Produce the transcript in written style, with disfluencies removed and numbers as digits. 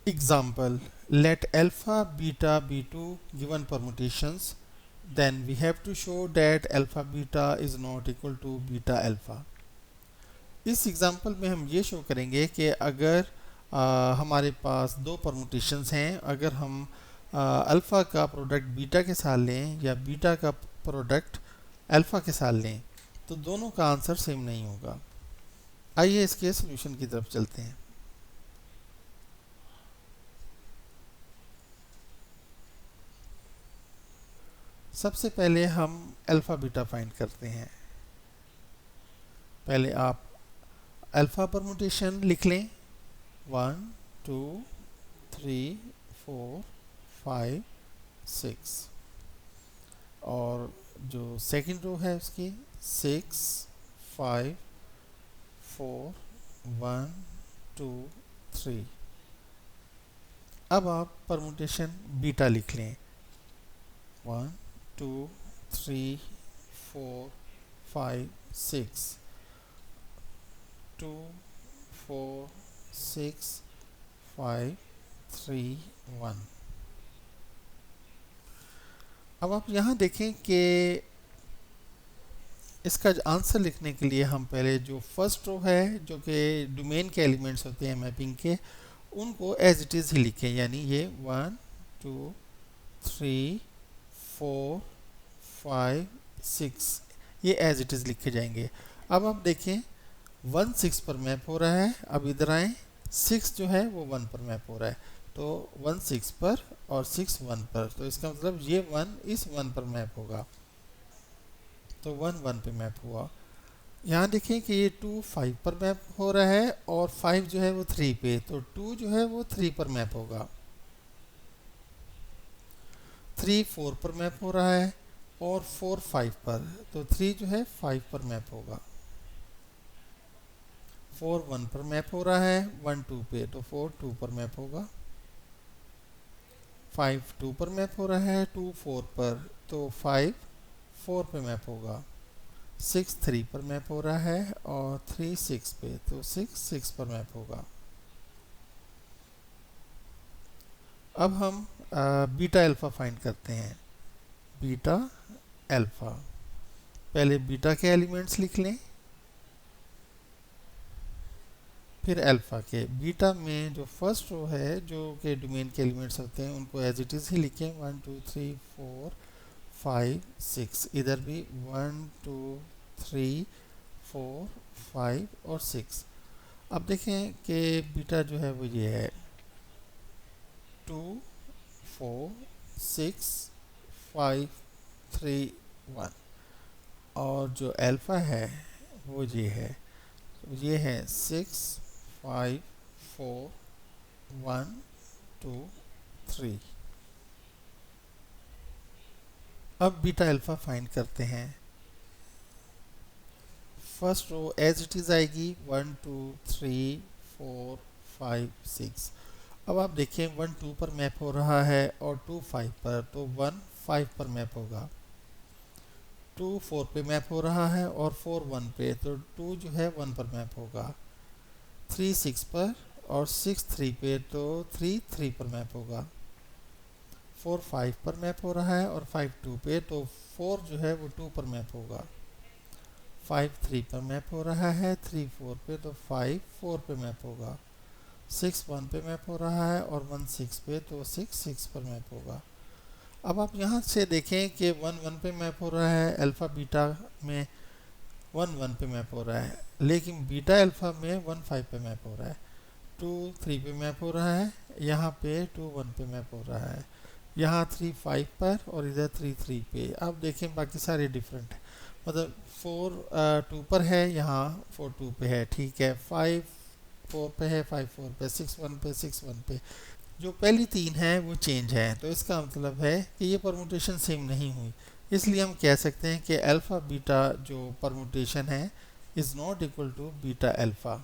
Example, let alpha, beta be two given permutations, then we have to show that alpha beta is not equal to beta alpha. इस example में हम ये show करेंगे कि अगर हमारे पास दो परमुटेशंस हैं, अगर हम अल्फ़ा का प्रोडक्ट बीटा के साथ लें या बीटा का प्रोडक्ट अल्फ़ा के साथ लें तो दोनों का आंसर सेम नहीं होगा। आइए इसके सॉल्यूशन की तरफ चलते हैं। सबसे पहले हम अल्फ़ा बीटा फाइंड करते हैं। पहले आप अल्फ़ा परमुटेशन लिख लें, 1 2 3 4 5 6 और जो सेकंड रो है उसकी 6 5 4 1 2 3। अब आप परमुटेशन बीटा लिख लें, 1 2 3 4 5 6 2 4 6 5 3 1। अब आप यहाँ देखें कि इसका आंसर लिखने के लिए हम पहले जो फर्स्ट रो है जो कि डोमेन के एलिमेंट्स होते हैं मैपिंग के, उनको एज इट इज़ ही लिखें, यानी ये 1 2 3 4 5 6 ये एज इट इज़ लिखे जाएंगे। अब आप देखें 1 6 पर मैप हो रहा है। अब इधर आए, 6 जो है वो 1 पर मैप हो रहा है, तो 1 6 पर और 6 1 पर, तो इसका मतलब ये 1 इस 1 पर मैप होगा, तो 1 1 पे मैप हुआ। यहाँ देखें कि ये 2 5 पर मैप हो रहा है और 5 जो है वो 3 पे, तो 2 जो है वो 3 पर मैप होगा। 3 4 पर मैप हो रहा है और 4 5 पर, तो 3 जो है 5 पर मैप होगा। 4 1 पर मैप हो रहा है, 1 2 पे, तो 4 2 पर मैप होगा। 5 2 पर मैप हो रहा है, 2 4 पर, तो 5 4 पे मैप होगा। 6 3 पर मैप हो रहा है और 3 6 पे, तो 6 6 पर मैप होगा। अब हम बीटा अल्फ़ा फाइंड करते हैं। बीटा अल्फ़ा, पहले बीटा के एलिमेंट्स लिख लें, फिर अल्फ़ा के। बीटा में जो फर्स्ट रो है जो कि डोमेन के एलिमेंट्स होते हैं उनको एज इट इज़ ही लिखें, 1 2 3 4 5 6। इधर भी 1 2 3 4 5 और 6। अब देखें कि बीटा जो है वो ये है 2 4 6 5 3 1 और जो अल्फ़ा है वो ये है 6 5 4 1 2 3। अब बीटा अल्फ़ा फाइंड करते हैं। First row as it is आएगी 1 2 3 4 5 6। अब आप देखें 1 2 पर मैप हो रहा है और 2 5 पर, तो 1 5 पर मैप होगा। 2 4 पे मैप हो रहा है और 4 1 पे, तो 2 जो है 1 पर मैप होगा। 3 6 पर और 6 3 पे, तो 3 3 पर मैप होगा। 4 5 पर मैप हो रहा है और 5 2 पे, तो 4 जो है वो 2 पर मैप होगा। 5 3 पर मैप हो रहा है, 3 4 पे, तो 5 4 पे मैप होगा। 6 1 पे मैप हो रहा है और 1 6 पे, तो 6 6 पर मैप होगा। अब आप यहाँ से देखें कि 1 1 पे मैप हो रहा है, अल्फ़ा बीटा में 1 1 पे मैप हो रहा है, लेकिन बीटा अल्फ़ा में 1 5 पे मैप हो रहा है। 2 3 पे मैप हो रहा है, यहाँ पे 2 1 पे मैप हो रहा है, यहाँ 3 5 पर और इधर 3 3 पे। अब देखें बाकी सारे डिफरेंट है, मतलब 4 2 पर है, यहाँ 4 2 पे है, ठीक है। 5 4 पे है, 5 4 पे, 6 1 पे, 6 1 पे। जो पहली 3 है वो चेंज है, तो इसका मतलब है कि ये परमुटेशन सेम नहीं हुई। इसलिए हम कह सकते हैं कि अल्फ़ा बीटा जो परमुटेशन है is not equal to beta alpha.